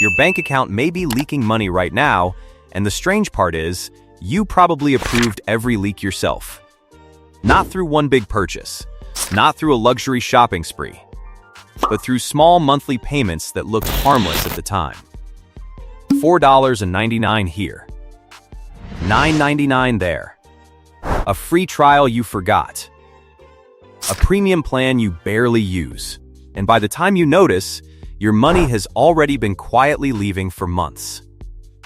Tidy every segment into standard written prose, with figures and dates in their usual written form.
Your bank account may be leaking money right now, and the strange part is, you probably approved every leak yourself. Not through one big purchase, not through a luxury shopping spree, but through small monthly payments that looked harmless at the time. $4.99 here, $9.99 there, a free trial you forgot, a premium plan you barely use, and by the time you notice, your money has already been quietly leaving for months.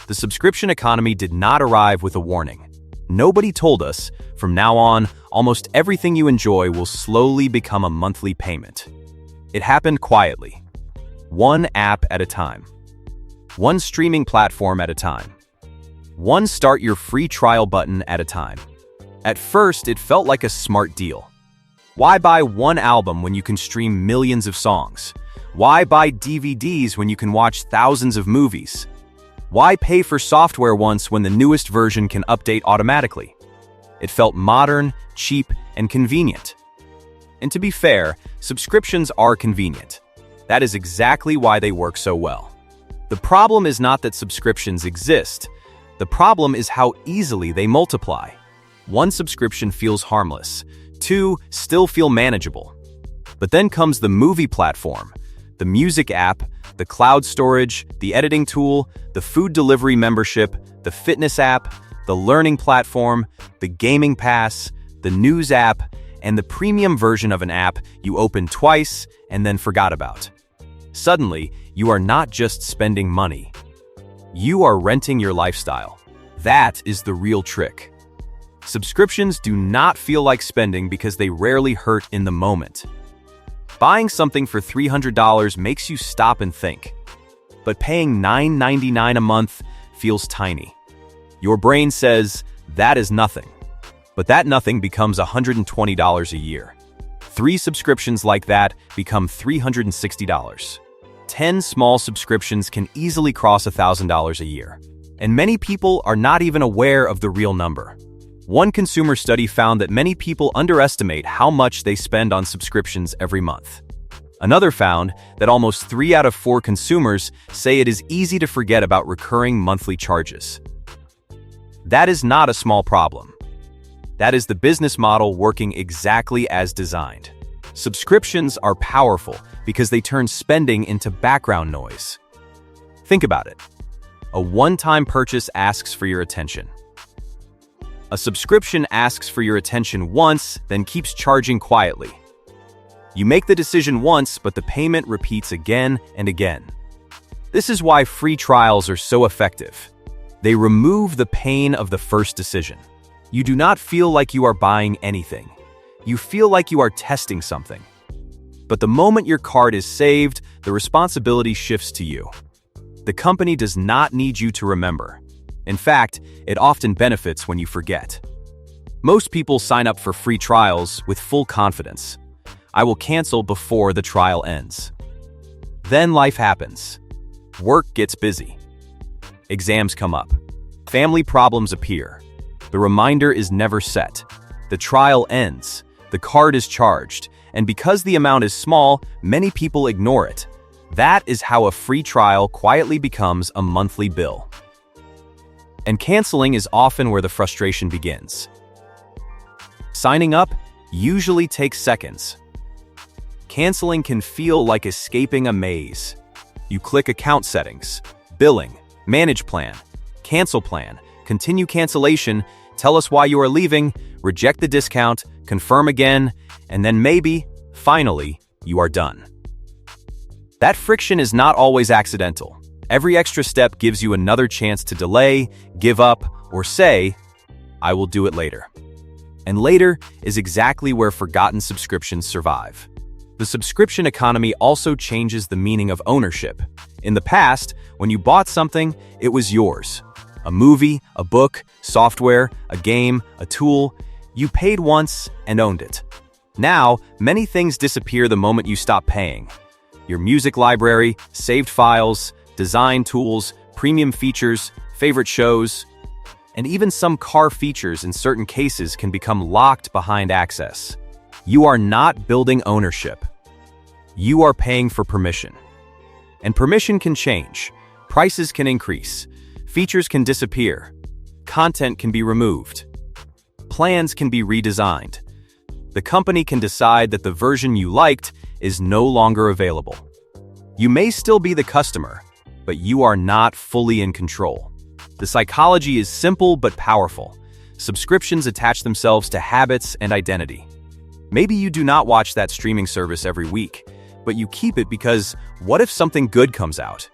The subscription economy did not arrive with a warning. Nobody told us, from now on, almost everything you enjoy will slowly become a monthly payment. It happened quietly, one app at a time, one streaming platform at a time, one start your free trial button at a time. At first, it felt like a smart deal. Why buy one album when you can stream millions of songs? Why buy DVDs when you can watch thousands of movies? Why pay for software once when the newest version can update automatically? It felt modern, cheap, and convenient. And to be fair, subscriptions are convenient. That is exactly why they work so well. The problem is not that subscriptions exist. The problem is how easily they multiply. One subscription feels harmless. Two still feel manageable. But then comes the movie platform, the music app, the cloud storage, the editing tool, the food delivery membership, the fitness app, the learning platform, the gaming pass, the news app, and the premium version of an app you opened twice and then forgot about. Suddenly, you are not just spending money. You are renting your lifestyle. That is the real trick. Subscriptions do not feel like spending because they rarely hurt in the moment. Buying something for $300 makes you stop and think. But paying $9.99 a month feels tiny. Your brain says, that is nothing. But that nothing becomes $120 a year. 3 subscriptions like that become $360. 10 small subscriptions can easily cross $1,000 a year. And many people are not even aware of the real number. One consumer study found that many people underestimate how much they spend on subscriptions every month. Another found that almost 3 out of 4 consumers say it is easy to forget about recurring monthly charges. That is not a small problem. That is the business model working exactly as designed. Subscriptions are powerful because they turn spending into background noise. Think about it. A one-time purchase asks for your attention. A subscription asks for your attention once, then keeps charging quietly. You make the decision once, but the payment repeats again and again. This is why free trials are so effective. They remove the pain of the first decision. You do not feel like you are buying anything. You feel like you are testing something. But the moment your card is saved, the responsibility shifts to you. The company does not need you to remember. In fact, it often benefits when you forget. Most people sign up for free trials with full confidence. I will cancel before the trial ends. Then life happens. Work gets busy. Exams come up. Family problems appear. The reminder is never set. The trial ends. The card is charged. And because the amount is small, many people ignore it. That is how a free trial quietly becomes a monthly bill. And canceling is often where the frustration begins. Signing up usually takes seconds. Canceling can feel like escaping a maze. You click account settings, billing, manage plan, cancel plan, continue cancellation, tell us why you are leaving, reject the discount, confirm again, and then maybe, finally, you are done. That friction is not always accidental. Every extra step gives you another chance to delay, give up, or say, I will do it later. And later is exactly where forgotten subscriptions survive. The subscription economy also changes the meaning of ownership. In the past, when you bought something, it was yours. A movie, a book, software, a game, a tool. You paid once and owned it. Now, many things disappear the moment you stop paying. Your music library, saved files, design tools, premium features, favorite shows, and even some car features in certain cases can become locked behind access. You are not building ownership. You are paying for permission. And permission can change. Prices can increase, features can disappear, content can be removed, plans can be redesigned. The company can decide that the version you liked is no longer available. You may still be the customer, but you are not fully in control. The psychology is simple but powerful. Subscriptions attach themselves to habits and identity. Maybe you do not watch that streaming service every week, but you keep it because what if something good comes out?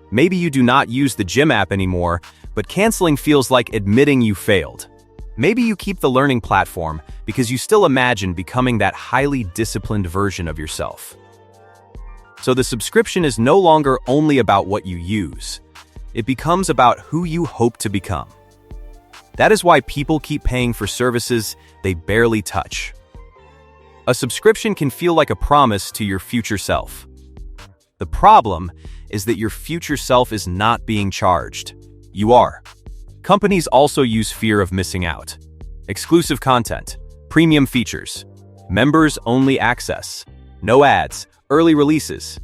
Maybe you do not use the gym app anymore, but canceling feels like admitting you failed. Maybe you keep the learning platform because you still imagine becoming that highly disciplined version of yourself. So the subscription is no longer only about what you use. It becomes about who you hope to become. That is why people keep paying for services they barely touch. A subscription can feel like a promise to your future self. The problem is that your future self is not being charged. You are. Companies also use fear of missing out. Exclusive content, premium features, members-only access, no ads, early releases,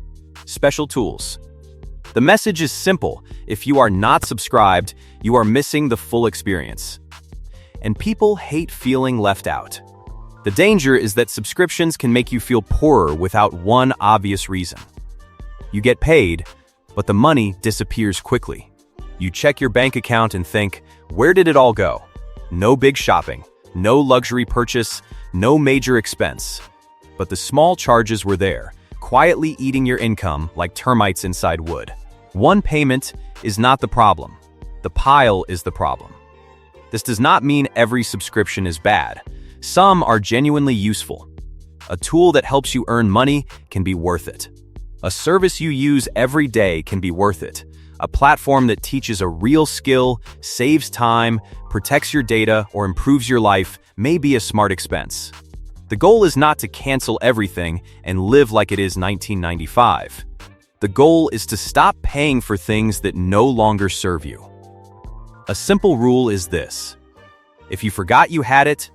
special tools. The message is simple. If you are not subscribed, you are missing the full experience. And people hate feeling left out. The danger is that subscriptions can make you feel poorer without one obvious reason. You get paid, but the money disappears quickly. You check your bank account and think, where did it all go? No big shopping, no luxury purchase, no major expense. But the small charges were there, quietly eating your income like termites inside wood. One payment is not the problem. The pile is the problem. This does not mean every subscription is bad. Some are genuinely useful. A tool that helps you earn money can be worth it. A service you use every day can be worth it. A platform that teaches a real skill, saves time, protects your data, or improves your life may be a smart expense. The goal is not to cancel everything and live like it is 1995. The goal is to stop paying for things that no longer serve you. A simple rule is this: if you forgot you had it,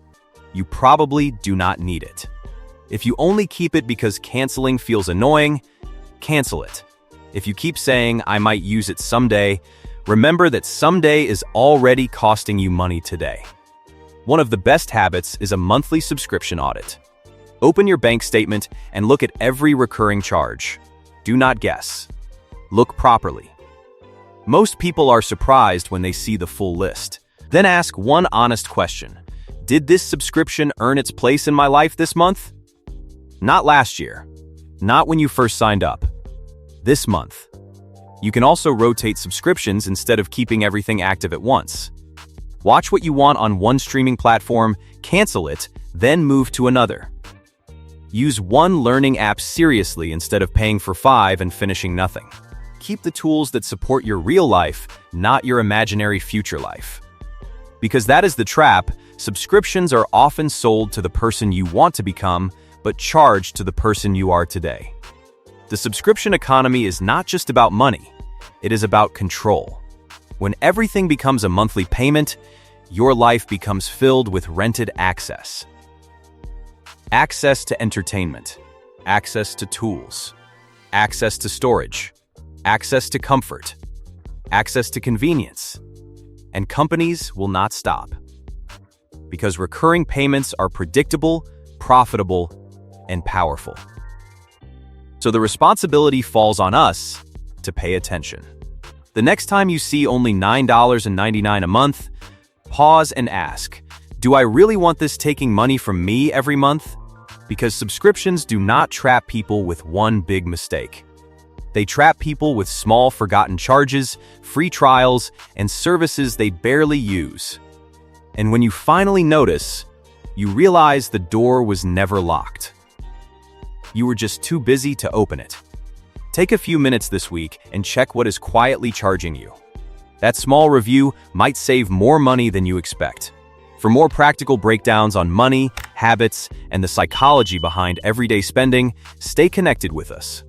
you probably do not need it. If you only keep it because canceling feels annoying, cancel it. If you keep saying, I might use it someday, remember that someday is already costing you money today. One of the best habits is a monthly subscription audit. Open your bank statement and look at every recurring charge. Do not guess. Look properly. Most people are surprised when they see the full list. Then ask one honest question. Did this subscription earn its place in my life this month? Not last year. Not when you first signed up. This month. You can also rotate subscriptions instead of keeping everything active at once. Watch what you want on one streaming platform, cancel it, then move to another. Use one learning app seriously instead of paying for 5 and finishing nothing. Keep the tools that support your real life, not your imaginary future life. Because that is the trap. Subscriptions are often sold to the person you want to become, but charged to the person you are today. The subscription economy is not just about money, it is about control. When everything becomes a monthly payment, your life becomes filled with rented access. Access to entertainment, access to tools, access to storage, access to comfort, access to convenience. And companies will not stop. Because recurring payments are predictable, profitable, and powerful. So the responsibility falls on us to pay attention. The next time you see only $9.99 a month, pause and ask, do I really want this taking money from me every month? Because subscriptions do not trap people with one big mistake. They trap people with small forgotten charges, free trials, and services they barely use. And when you finally notice, you realize the door was never locked. You were just too busy to open it. Take a few minutes this week and check what is quietly charging you. That small review might save more money than you expect. For more practical breakdowns on money, habits, and the psychology behind everyday spending, stay connected with us.